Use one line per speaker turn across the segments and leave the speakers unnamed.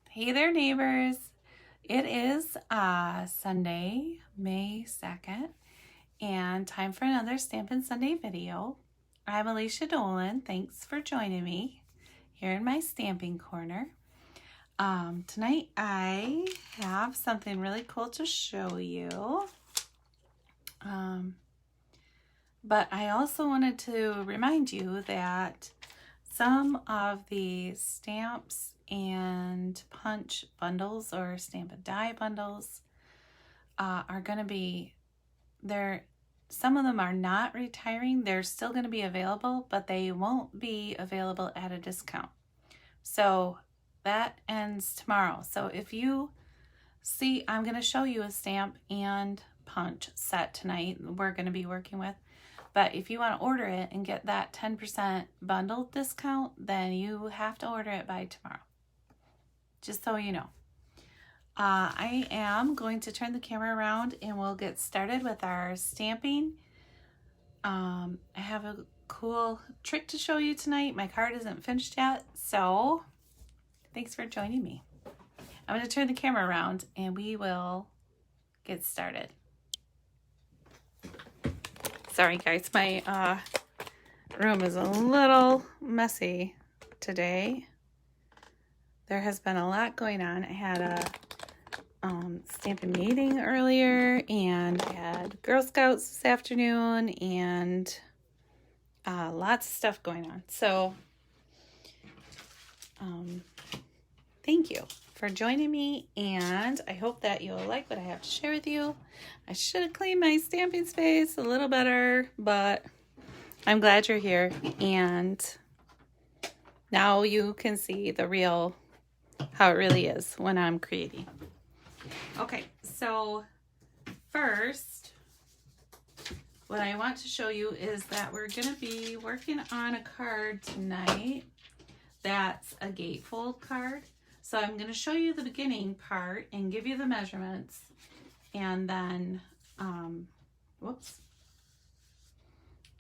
Hey there, neighbors. It is Sunday, May 2nd, and time for another Stampin' Sunday video. I'm Alicia Dolan. Thanks for joining me here in my stamping corner. Tonight I have something really cool to show you. But I also wanted to remind you that some of the stamps and punch bundles or stamp and die bundles are going to be there. Some of them are not retiring. They're still going to be available, but they won't be available at a discount. So that ends tomorrow. So if you see, I'm going to show you a stamp and punch set tonight we're going to be working with. But if you want to order it and get that 10% bundle discount, then you have to order it by tomorrow. Just so you know. I am going to turn the camera around and we'll get started with our stamping. I have a cool trick to show you tonight. My card isn't finished yet, so thanks for joining me. I'm going to turn the camera around and we will get started. Sorry guys, my room is a little messy today. There has been a lot going on. I had a stamping meeting earlier, and I had Girl Scouts this afternoon, and lots of stuff going on. So thank you for joining me, and I hope that you'll like what I have to share with you. I should have cleaned my stamping space a little better, but I'm glad you're here, and now you can see the real, how it really is when I'm creating. Okay, so first, what I want to show you is that we're going to be working on a card tonight that's a gatefold card. So I'm going to show you the beginning part and give you the measurements, and then,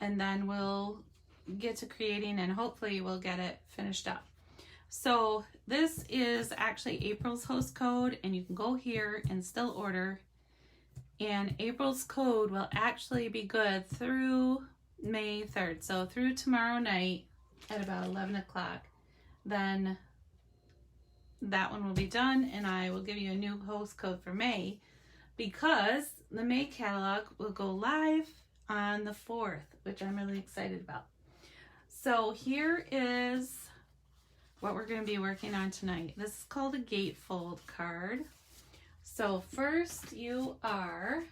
and then we'll get to creating and hopefully we'll get it finished up. So this is actually April's host code, and you can go here and still order. And April's code will actually be good through May 3rd. So through tomorrow night at about 11 o'clock. Then that one will be done, and I will give you a new host code for May, because the May catalog will go live on the 4th, which I'm really excited about. So here is what we're going to be working on tonight. This is called a gatefold card. So first you are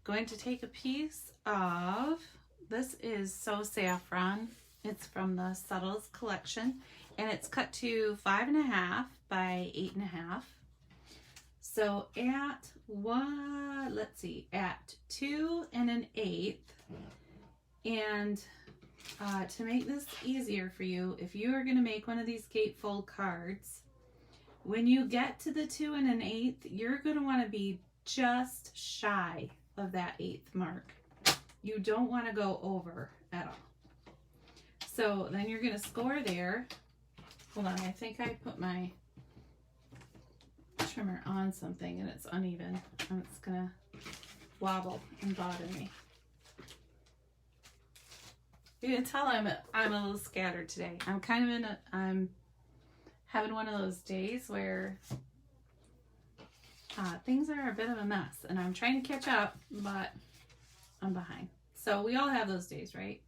going to take a piece of, this is So Saffron. It's from the Subtles collection, and it's cut to 5.5 by 8.5. So at at 2 1/8, and to make this easier for you, if you are going to make one of these gatefold cards, when you get to the 2 1/8, you're going to want to be just shy of that 8th mark. You don't want to go over at all. So then you're going to score there. Hold on, I think I put my trimmer on something and it's uneven, and it's going to wobble and bother me. You can tell I'm a little scattered today. I'm kind of I'm having one of those days where things are a bit of a mess, and I'm trying to catch up, but I'm behind. So we all have those days, right?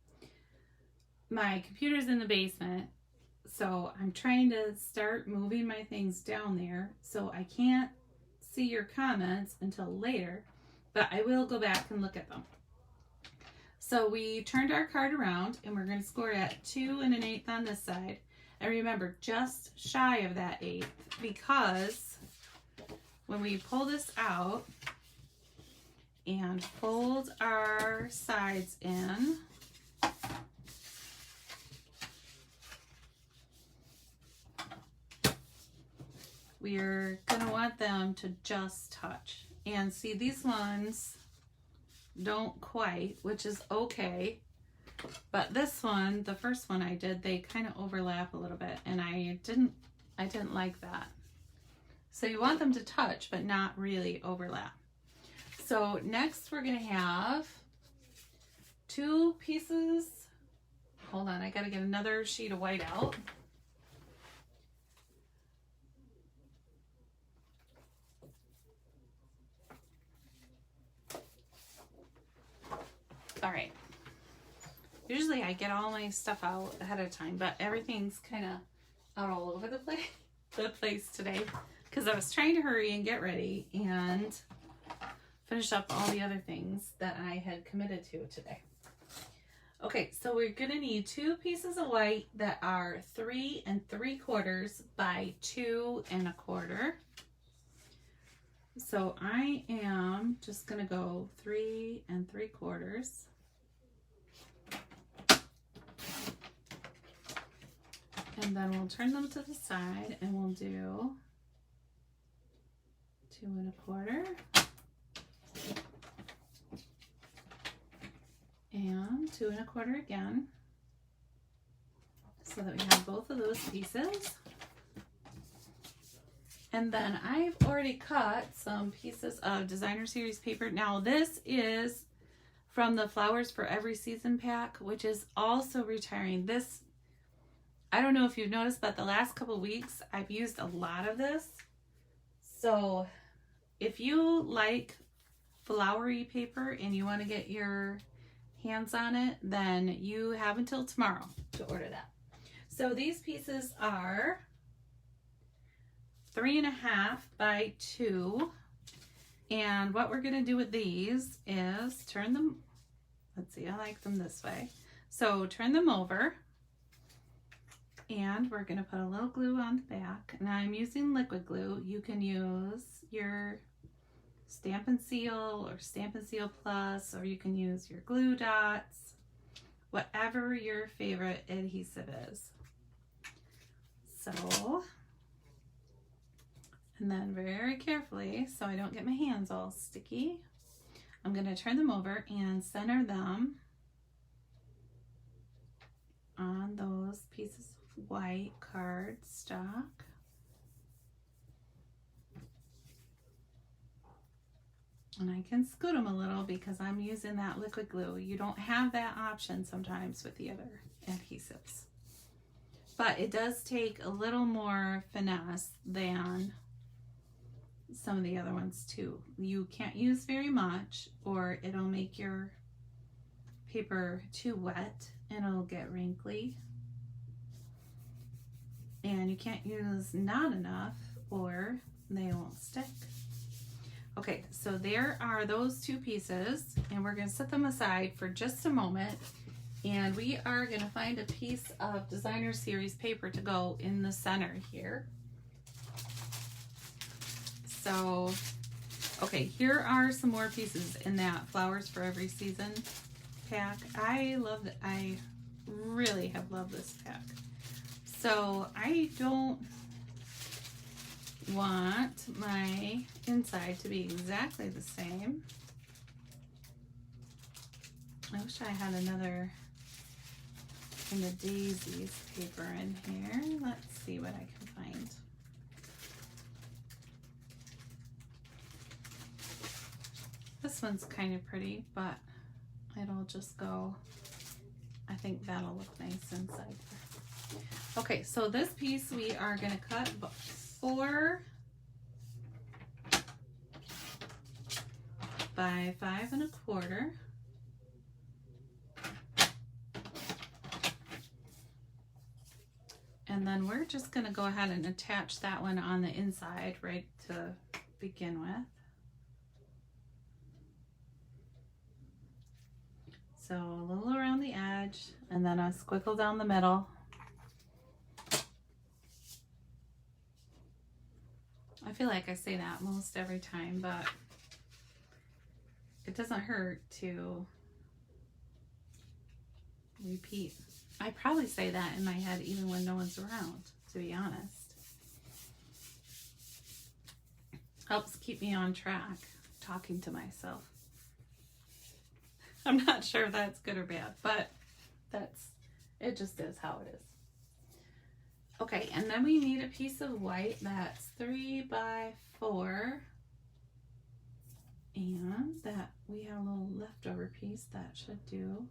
My computer's in the basement, so I'm trying to start moving my things down there, so I can't see your comments until later, but I will go back and look at them. So we turned our card around, and we're going to score at 2 1/8 on this side. And remember, just shy of that 8th, because when we pull this out and fold our sides in, we're going to want them to just touch. And see, these ones don't quite, which is okay. But this one, the first one I did, they kind of overlap a little bit, and I didn't like that. So you want them to touch, but not really overlap. So next we're gonna have 2 pieces. Hold on, I gotta get another sheet of white out. All right. Usually I get all my stuff out ahead of time, but everything's kind of out all over the place today because I was trying to hurry and get ready and finish up all the other things that I had committed to today. Okay, so we're gonna need 2 pieces of white that are 3 3/4 by 2 1/4. So I am just gonna go 3 3/4. And then we'll turn them to the side and we'll do 2 1/4 and 2 1/4 again, so that we have both of those pieces. And then I've already cut some pieces of designer series paper. Now this is from the Flowers for Every Season pack, which is also retiring. This, I don't know if you've noticed, but the last couple weeks I've used a lot of this. So if you like flowery paper and you want to get your hands on it, then you have until tomorrow to order that. So these pieces are 3 1/2 by 2. And what we're going to do with these is turn them, let's see, I like them this way. So turn them over. And we're going to put a little glue on the back. Now I'm using liquid glue. You can use your Stampin' Seal or Stampin' Seal Plus, or you can use your glue dots, whatever your favorite adhesive is. So, and then very carefully, so I don't get my hands all sticky, I'm going to turn them over and center them on those pieces of white cardstock. And I can scoot them a little because I'm using that liquid glue. You don't have that option sometimes with the other adhesives. But it does take a little more finesse than some of the other ones too. You can't use very much or it'll make your paper too wet and it'll get wrinkly. And you can't use not enough or they won't stick. Okay, so there are those 2 pieces, and we're going to set them aside for just a moment, and we are going to find a piece of designer series paper to go in the center here. So, okay, here are some more pieces in that Flowers for Every Season pack. I love it. I really have loved this pack. So I don't want my inside to be exactly the same. I wish I had another in the daisies paper in here. Let's see what I can find. This one's kind of pretty, but it'll just go, I think that'll look nice inside. Okay, so this piece we are going to cut 4 by 5 1/4. And then we're just going to go ahead and attach that one on the inside right to begin with. So a little around the edge and then a squiggle down the middle. I feel like I say that most every time, but it doesn't hurt to repeat. I probably say that in my head even when no one's around, to be honest. Helps keep me on track, talking to myself. I'm not sure if that's good or bad, but It just is how it is. Okay, and then we need a piece of white that's 3 by 4. And that we have a little leftover piece that should do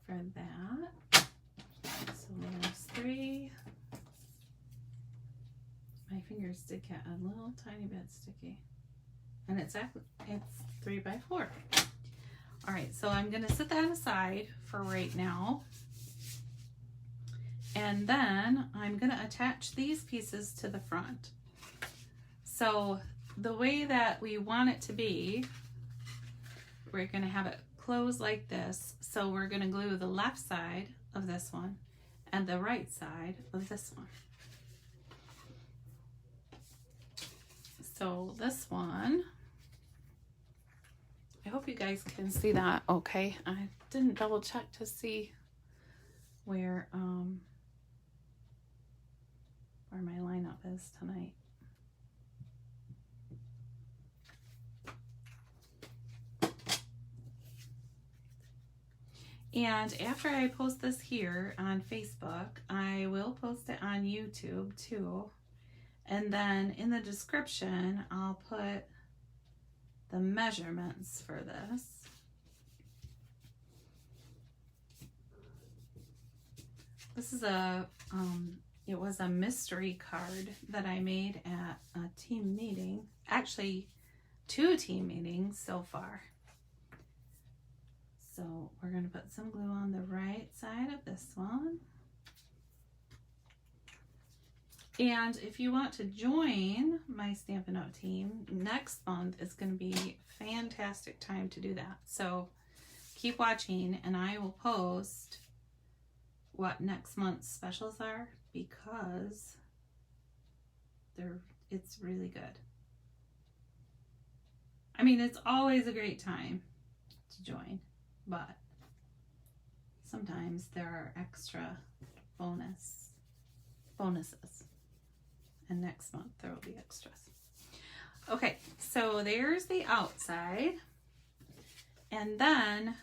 for that. So there's 3. My fingers did get a little tiny bit sticky. And it's 3 by 4. All right, so I'm gonna set that aside for right now. And then I'm gonna attach these pieces to the front. So the way that we want it to be, we're gonna have it close like this. So we're gonna glue the left side of this one and the right side of this one. So this one, I hope you guys can see that okay. I didn't double check to see where my lineup is tonight. And after I post this here on Facebook, I will post it on YouTube too. And then in the description, I'll put the measurements for this. This is it was a mystery card that I made at a team meeting. Actually, 2 team meetings so far. So we're going to put some glue on the right side of this one. And if you want to join my Stampin' Up team, next month is going to be a fantastic time to do that. So keep watching and I will post what next month's specials are because it's really good. I mean, it's always a great time to join, but sometimes there are extra bonuses. And next month there will be extras. Okay, so there's the outside. And then,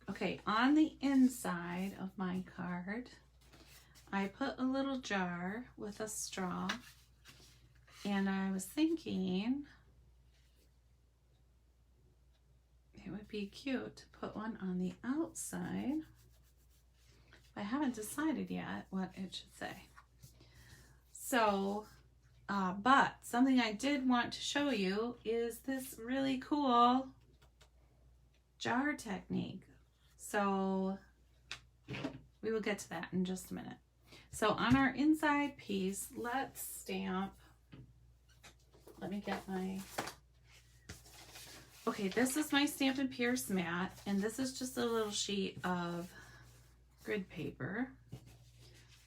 okay, on the inside of my card, I put a little jar with a straw. And I was thinking it would be cute to put one on the outside. I haven't decided yet what it should say. So, but something I did want to show you is this really cool jar technique. So we will get to that in just a minute. So on our inside piece, let's stamp. Let me get my, okay, this is my Stampin' Pierce mat, and this is just a little sheet of grid paper.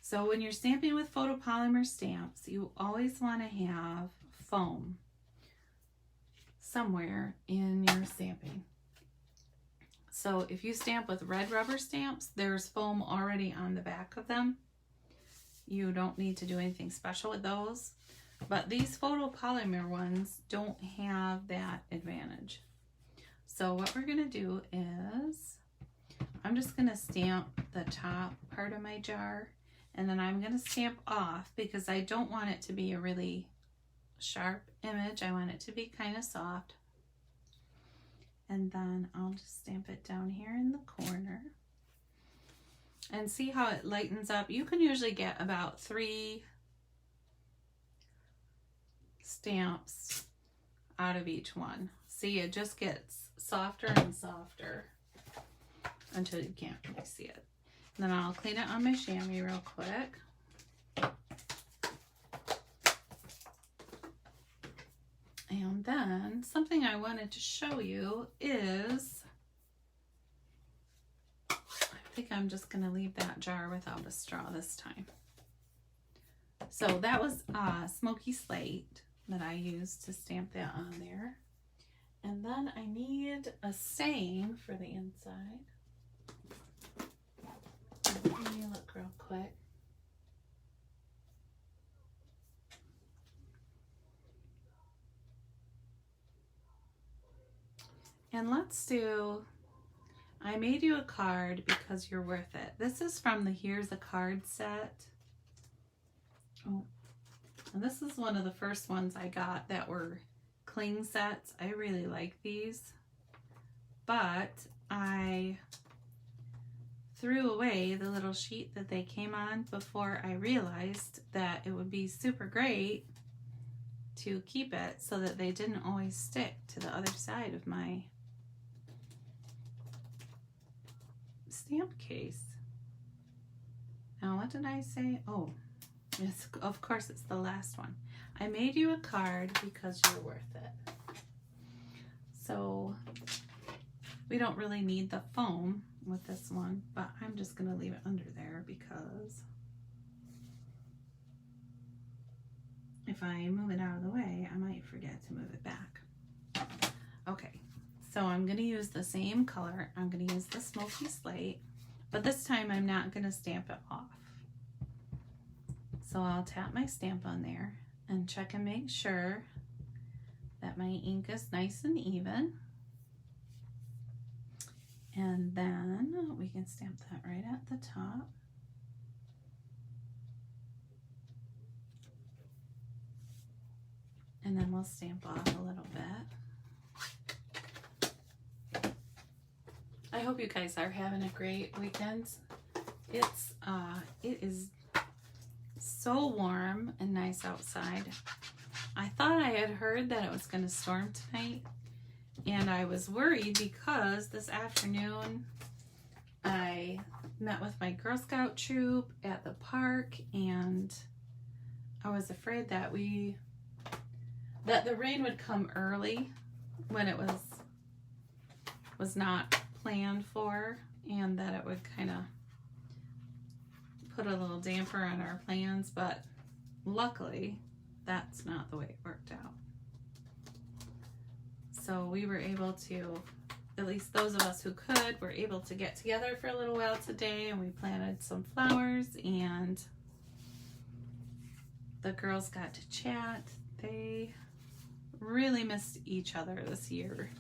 So when you're stamping with photopolymer stamps, you always want to have foam somewhere in your stamping. So if you stamp with red rubber stamps, there's foam already on the back of them. You don't need to do anything special with those. But these photopolymer ones don't have that advantage. So what we're going to do is I'm just going to stamp the top part of my jar, and then I'm going to stamp off because I don't want it to be a really sharp image. I want it to be kind of soft. And then I'll just stamp it down here in the corner. And see how it lightens up. You can usually get about 3 stamps out of each one. See, it just gets softer and softer until you can't really see it. And then I'll clean it on my chamois real quick. And then something I wanted to show you is, I think I'm just going to leave that jar without a straw this time. So that was Smoky Slate that I used to stamp that on there. And then I need a saying for the inside. Let me look real quick. And let's do I made you a card because you're worth it. This is from the Here's a Card set. Oh, and this is one of the first ones I got that were cling sets. I really like these, but I threw away the little sheet that they came on before I realized that it would be super great to keep it so that they didn't always stick to the other side of my stamp case. Now, what did I say? Oh, it's, of course it's the last one. I made you a card because you're worth it. So we don't really need the foam with this one, but I'm just going to leave it under there because if I move it out of the way, I might forget to move it back. Okay, so I'm going to use the same color. I'm going to use the Smoky Slate, but this time I'm not going to stamp it off. So I'll tap my stamp on there and check and make sure that my ink is nice and even. And then we can stamp that right at the top. And then we'll stamp off a little bit. I hope you guys are having a great weekend. It is so warm and nice outside. I thought I had heard that it was going to storm tonight, and I was worried because this afternoon I met with my Girl Scout troop at the park, and I was afraid that the rain would come early when it was not planned for, and that it would kind of put a little damper on our plans, but luckily that's not the way it worked out. So we were able to, at least those of us who could, were able to get together for a little while today, and we planted some flowers, and the girls got to chat. They really missed each other this year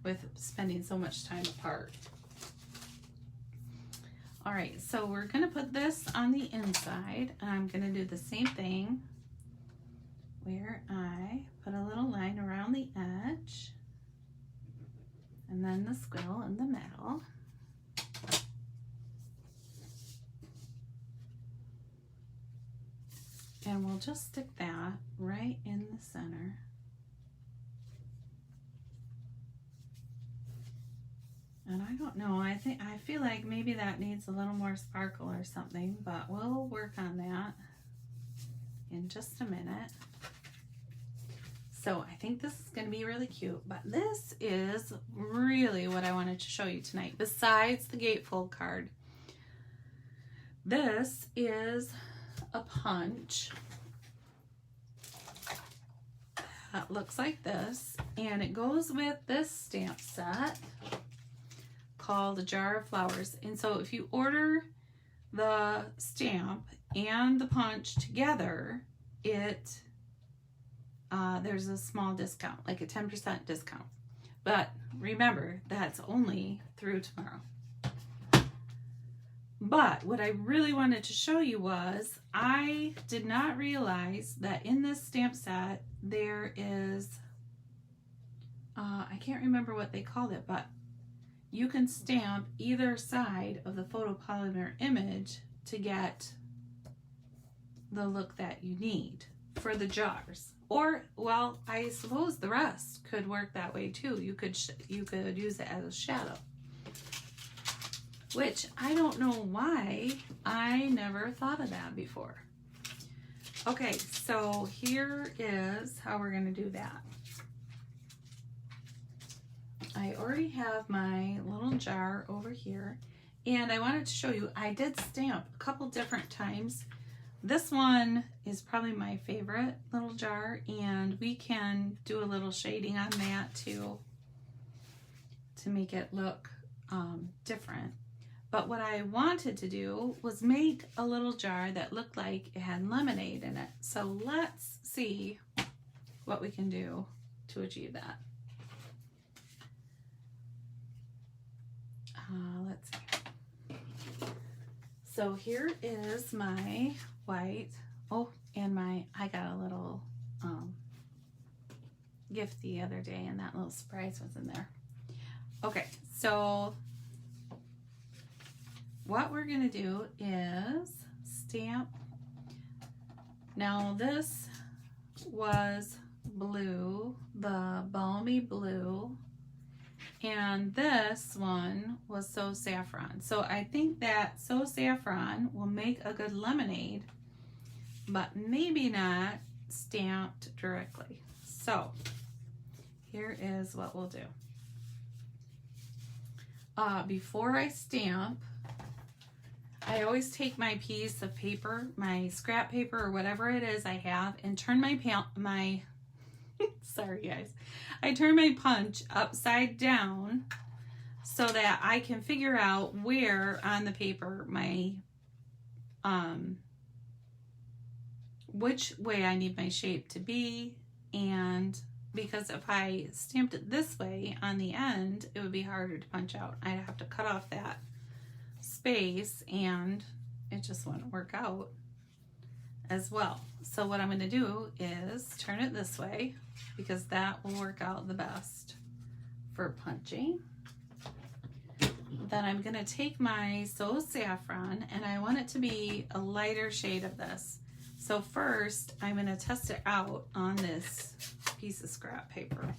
with spending so much time apart. All right, so we're gonna put this on the inside, and I'm gonna do the same thing where I put a little line around the edge and then the squiggle in the middle. And we'll just stick that right in the center. And I don't know, I feel like maybe that needs a little more sparkle or something, but we'll work on that in just a minute. So I think this is going to be really cute, but this is really what I wanted to show you tonight, besides the gatefold card. This is a punch that looks like this, and it goes with this stamp set called A Jar of Flowers. And so if you order the stamp and the punch together, there's a small discount, like a 10% discount. But remember, that's only through tomorrow. But what I really wanted to show you was, I did not realize that in this stamp set there is, I can't remember what they called it, but you can stamp either side of the photopolymer image to get the look that you need for the jars. Or, well, I suppose the rest could work that way too. You could use it as a shadow, which I don't know why I never thought of that before. Okay, so here is how we're going to do that. I already have my little jar over here, and I wanted to show you, I did stamp a couple different times. This one is probably my favorite little jar, and we can do a little shading on that to make it look different. But what I wanted to do was make a little jar that looked like it had lemonade in it. So let's see what we can do to achieve that. let's see. So here is my white. Oh, and I got a little gift the other day, and that little surprise was in there. Okay, so what we're gonna do is stamp. Now this was blue, the balmy blue, and this one was So Saffron. So I think that So Saffron will make a good lemonade, but maybe not stamped directly. So here is what we'll do. Before I stamp, I always take my piece of paper, my scrap paper or whatever it is I have, and turn my sorry guys, I turn my punch upside down so that I can figure out where on the paper my which way I need my shape to be, and because if I stamped it this way on the end, it would be harder to punch out. I'd have to cut off that space and it just wouldn't work out as well. So what I'm going to do is turn it this way because that will work out the best for punching. Then I'm going to take my So Saffron, and I want it to be a lighter shade of this. So first I'm going to test it out on this piece of scrap paper.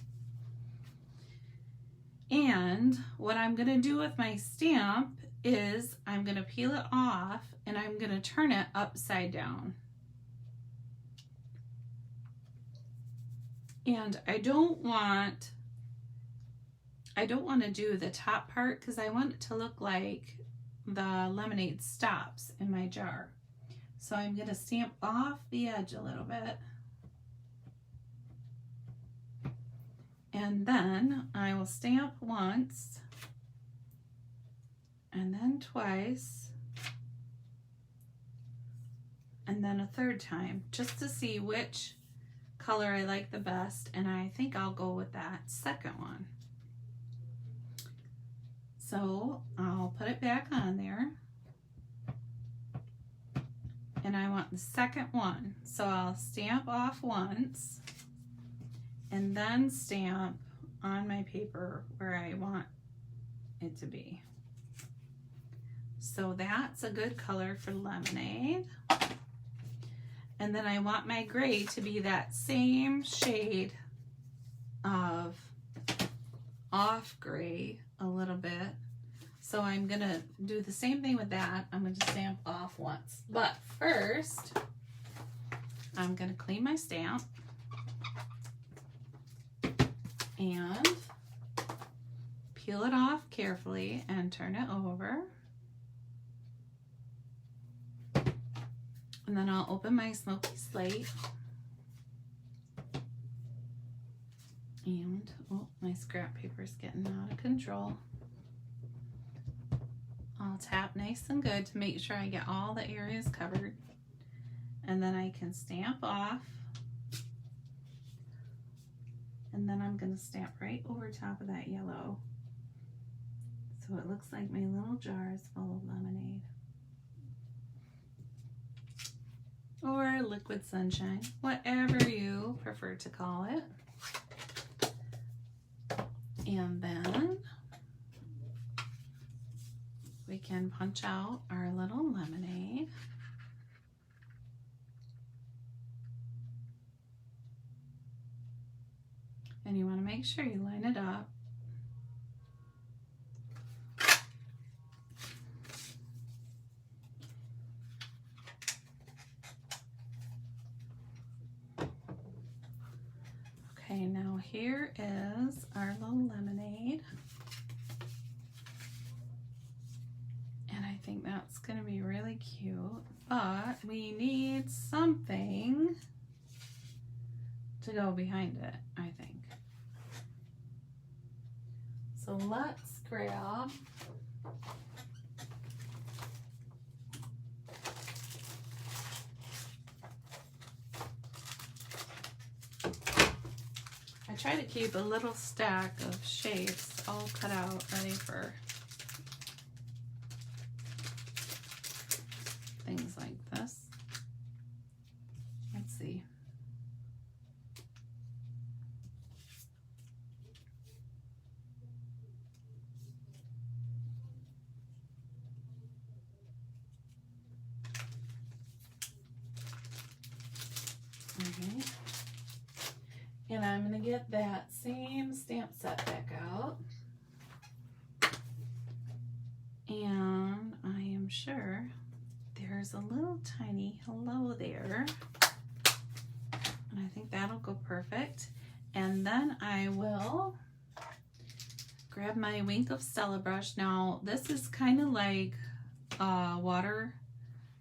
And what I'm going to do with my stamp is I'm going to peel it off and I'm going to turn it upside down. And I don't want to do the top part because I want it to look like the lemonade stops in my jar. So I'm going to stamp off the edge a little bit. And then I will stamp once, and then twice, and then a third time, just to see which color I like the best, and I think I'll go with that second one. So I'll put it back on there, and I want the second one, so I'll stamp off once and then stamp on my paper where I want it to be. So that's a good color for lemonade. And then I want my gray to be that same shade of off gray a little bit. So I'm gonna do the same thing with that. I'm gonna stamp off once. But first, I'm gonna clean my stamp and peel it off carefully and turn it over. And then I'll open my smoky slate. And, oh, my scrap paper is getting out of control. I'll tap nice and good to make sure I get all the areas covered. And then I can stamp off. And then I'm going to stamp right over top of that yellow. So it looks like my little jar is full of lemonade. Or liquid sunshine, whatever you prefer to call it. And then we can punch out our little lemonade. And you want to make sure you line it up. Okay, now here is our little lemonade. And I think that's going to be really cute, but we need something to go behind it, I think. So let's grab I try to keep a little stack of shapes all cut out ready for things like this. Let's see. Okay. And I'm going to get that same stamp set back out. And I am sure there's a little tiny hello there. And I think that'll go perfect. And then I will grab my Wink of Stella brush. Now, this is kind of like a water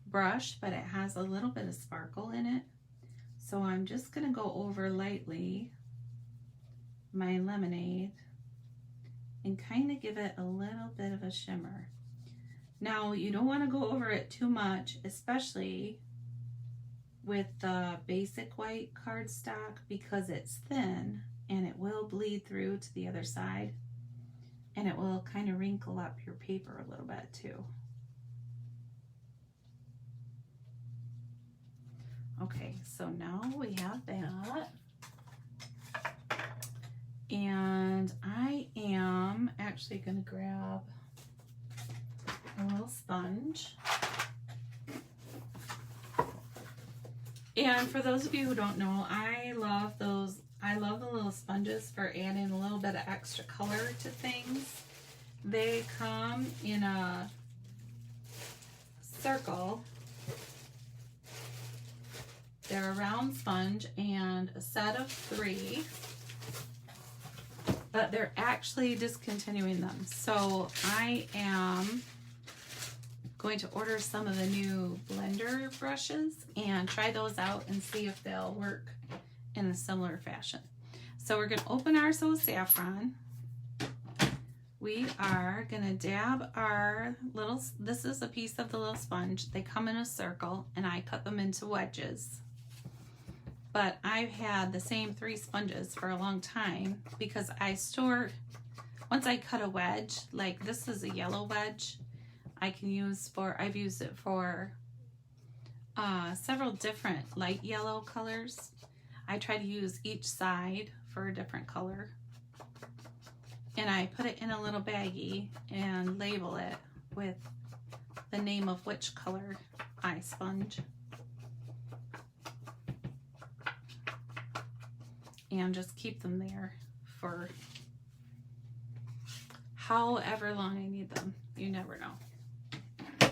brush, but it has a little bit of sparkle in it. So I'm just going to go over lightly my lemonade and kind of give it a little bit of a shimmer. Now, you don't want to go over it too much, especially with the basic white cardstock, because it's thin and it will bleed through to the other side, and it will kind of wrinkle up your paper a little bit too. Okay, so now we have that. And I am actually going to grab a little sponge. And for those of you who don't know, I love those. I love the little sponges for adding a little bit of extra color to things. They come in a circle. They're a round sponge and a set of 3. But they're actually discontinuing them. So I am going to order some of the new blender brushes and try those out and see if they'll work in a similar fashion. So we're going to open our So Saffron. We are going to dab our little, this is a piece of the little sponge. They come in a circle and I cut them into wedges. But I've had the same 3 sponges for a long time because I store, once I cut a wedge, like this is a yellow wedge, I can use for, I've used it for several different light yellow colors. I try to use each side for a different color. And I put it in a little baggie and label it with the name of which color I sponge. And just keep them there for however long I need them. You never know.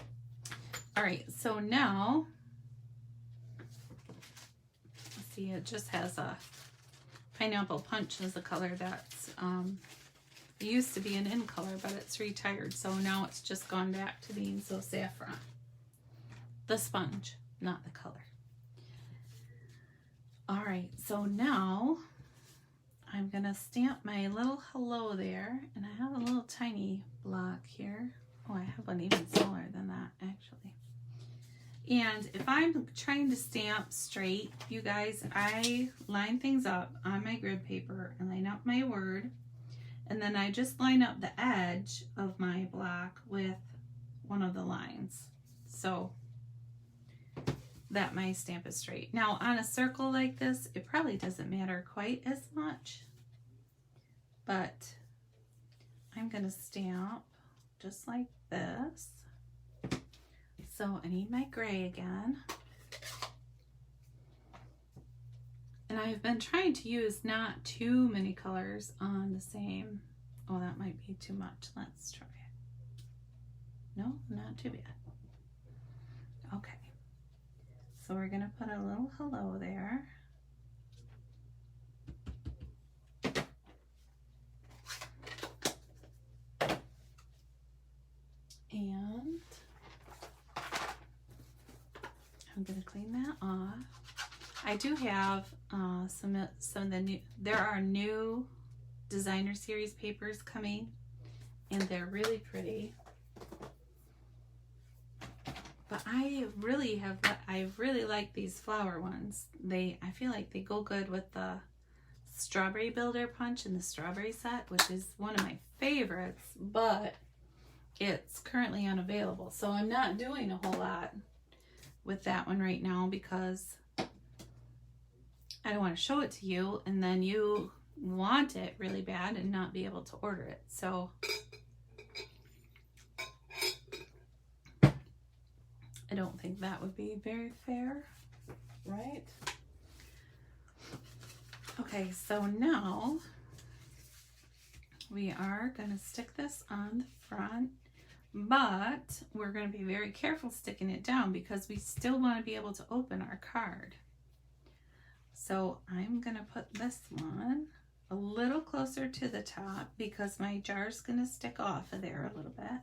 All right, so now, let's see, it just has a pineapple punch as a color that's, it used to be an in color, but it's retired. So now it's just gone back to being So Saffron. The sponge, not the color. All right, so now I'm gonna stamp my little hello there, and I have a little tiny block here. Oh, I have one even smaller than that, actually. And if I'm trying to stamp straight, you guys, I line things up on my grid paper and line up my word, and then I just line up the edge of my block with one of the lines, so that my stamp is straight. Now on a circle like this, it probably doesn't matter quite as much, but I'm gonna stamp just like this. So I need my gray again. And I've been trying to use not too many colors on the same. Oh, that might be too much. Let's try it. No, not too bad. Okay. So we're going to put a little hello there. And I'm going to clean that off. I do have some of the new, there are new designer series papers coming, and they're really pretty. But I really like these flower ones. I feel like they go good with the strawberry builder punch and the strawberry set, which is one of my favorites, but it's currently unavailable. So I'm not doing a whole lot with that one right now because I don't want to show it to you and then you want it really bad and not be able to order it. So I don't think that would be very fair, right? Okay, so now we are going to stick this on the front, but we're going to be very careful sticking it down because we still want to be able to open our card. So I'm going to put this one a little closer to the top because my jar's going to stick off of there a little bit.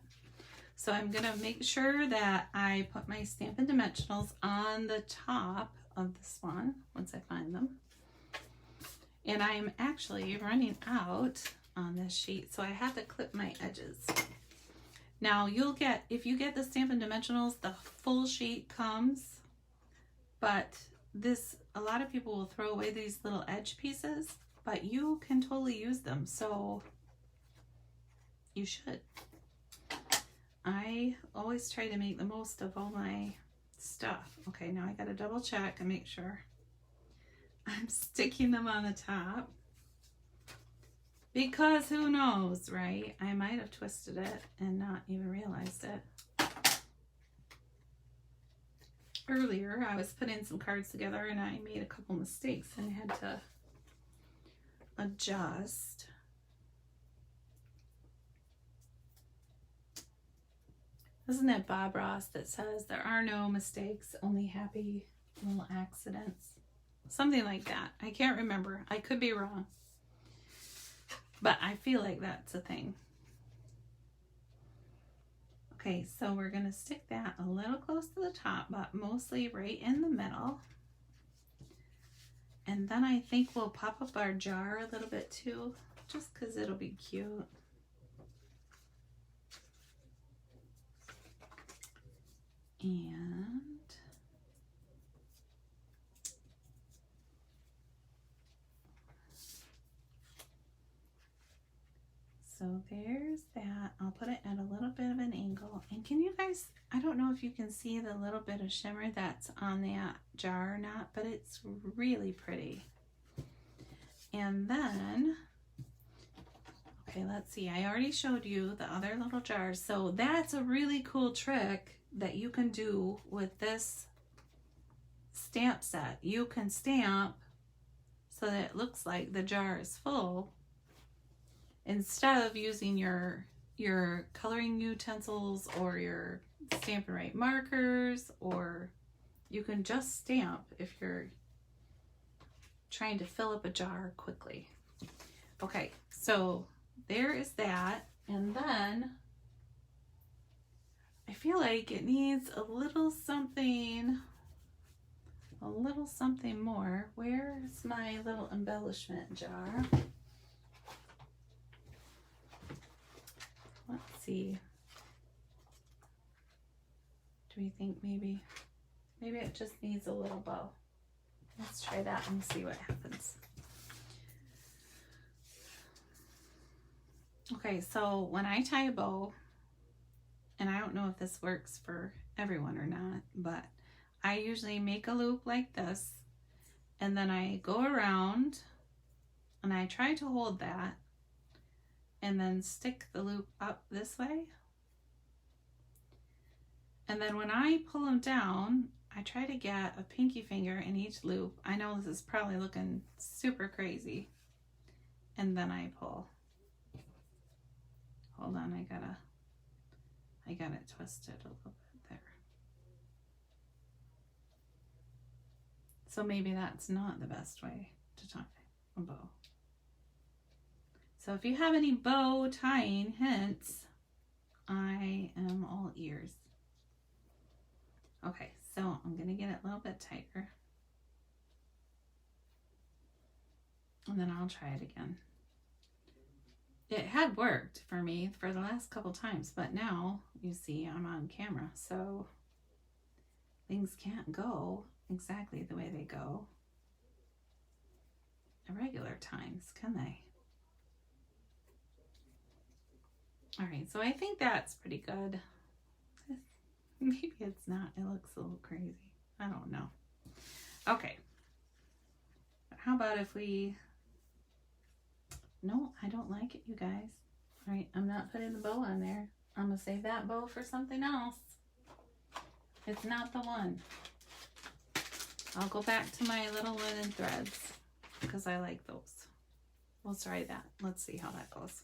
So I'm going to make sure that I put my Stampin' Dimensionals on the top of this one once I find them. And I'm actually running out on this sheet, so I had to clip my edges. Now you'll get, if you get the Stampin' Dimensionals, the full sheet comes, but this, a lot of people will throw away these little edge pieces, but you can totally use them, so you should. I always try to make the most of all my stuff. Okay, now I gotta double check and make sure I'm sticking them on the top. Because who knows, right? I might have twisted it and not even realized it. Earlier, I was putting some cards together and I made a couple mistakes and I had to adjust. Isn't it Bob Ross that says there are no mistakes, only happy little accidents? Something like that. I can't remember. I could be wrong. But I feel like that's a thing. Okay, so we're going to stick that a little close to the top, but mostly right in the middle. And then I think we'll pop up our jar a little bit too, just because it'll be cute. And so there's that. I'll put it at a little bit of an angle. And can you guys, I don't know if you can see the little bit of shimmer that's on that jar or not, but it's really pretty. And then, okay, let's see. I already showed you the other little jars. So that's a really cool trick that you can do with this stamp set. You can stamp so that it looks like the jar is full instead of using your coloring utensils or your Stampin' Right markers, or you can just stamp if you're trying to fill up a jar quickly. Okay, so there is that. And then I feel like it needs a little something more. Where's my little embellishment jar? Let's see. Do we think maybe it just needs a little bow? Let's try that and see what happens. Okay, so when I tie a bow, and I don't know if this works for everyone or not, but I usually make a loop like this, and then I go around and I try to hold that and then stick the loop up this way. And then when I pull them down, I try to get a pinky finger in each loop. I know this is probably looking super crazy. And then I pull. Hold on, I got it twisted a little bit there. So maybe that's not the best way to tie a bow. So if you have any bow tying hints, I am all ears. Okay, so I'm gonna get it a little bit tighter. And then I'll try it again. It had worked for me for the last couple times, but now you see I'm on camera, so things can't go exactly the way they go at regular times, can they? All right, so I think that's pretty good. Maybe it's not, it looks a little crazy. I don't know. Okay. How about if we... No, I don't like it, you guys. All right, I'm not putting the bow on there. I'm going to save that bow for something else. It's not the one. I'll go back to my little linen threads because I like those. We'll try that. Let's see how that goes.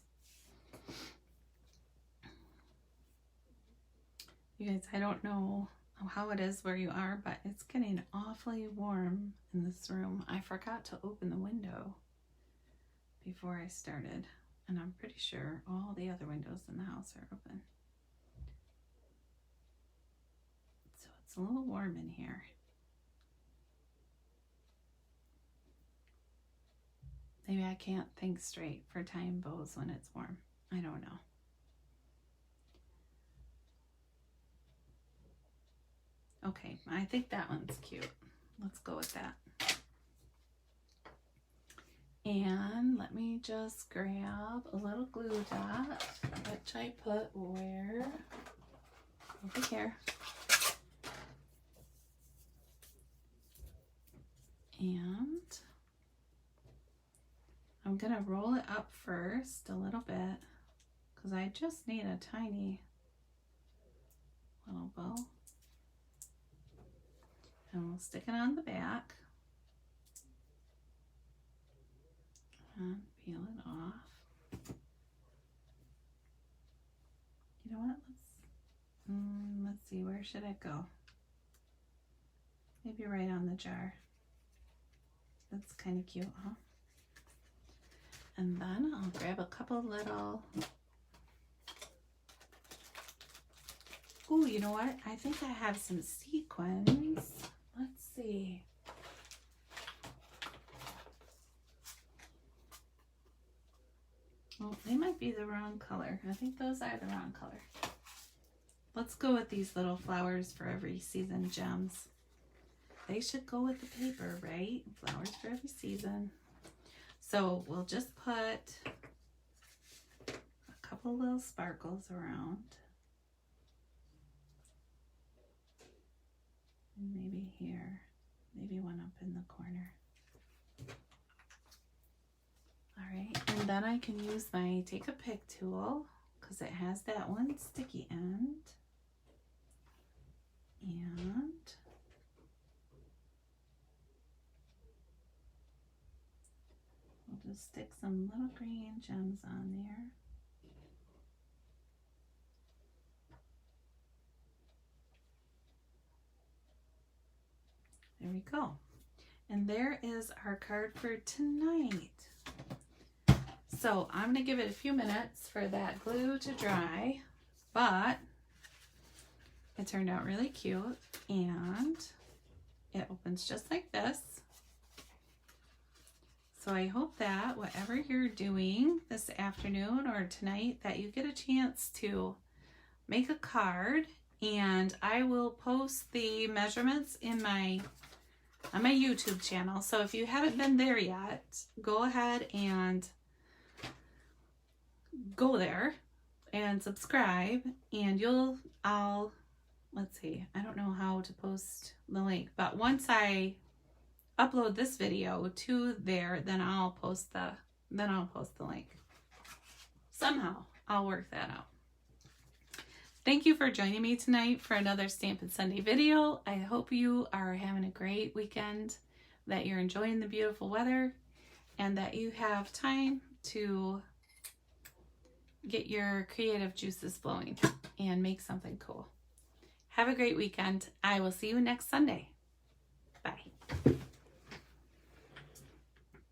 You guys, I don't know how it is where you are, but it's getting awfully warm in this room. I forgot to open the window before I started, and I'm pretty sure all the other windows in the house are open. So it's a little warm in here. Maybe I can't think straight for tying bows when it's warm. I don't know. Okay, I think that one's cute. Let's go with that. And let me just grab a little glue dot, which I put where? Over here. And I'm gonna roll it up first a little bit because I just need a tiny little bow. And we'll stick it on the back and peel it off. You know what? Let's see, where should it go? Maybe right on the jar. That's kind of cute, huh? And then I'll grab a couple little... Ooh, you know what? I think I have some sequins. Let's see. Well, they might be the wrong color. I think those are the wrong color. Let's go with these little flowers for every season gems. They should go with the paper, right? Flowers for every season. So we'll just put a couple little sparkles around. And maybe here, maybe one up in the corner. All right, and then I can use my take a pick tool because it has that one sticky end. And we'll just stick some little green gems on there. There we go. And there is our card for tonight. So I'm going to give it a few minutes for that glue to dry, but it turned out really cute and it opens just like this. So I hope that whatever you're doing this afternoon or tonight, that you get a chance to make a card, and I will post the measurements in on my YouTube channel. So if you haven't been there yet, go ahead and go there and subscribe, and let's see, I don't know how to post the link, but once I upload this video to there, then I'll post the link. Somehow I'll work that out. Thank you for joining me tonight for another Stampin' Sunday video. I hope you are having a great weekend, that you're enjoying the beautiful weather, and that you have time to get your creative juices flowing and make something cool. Have a great weekend. I will see you next Sunday.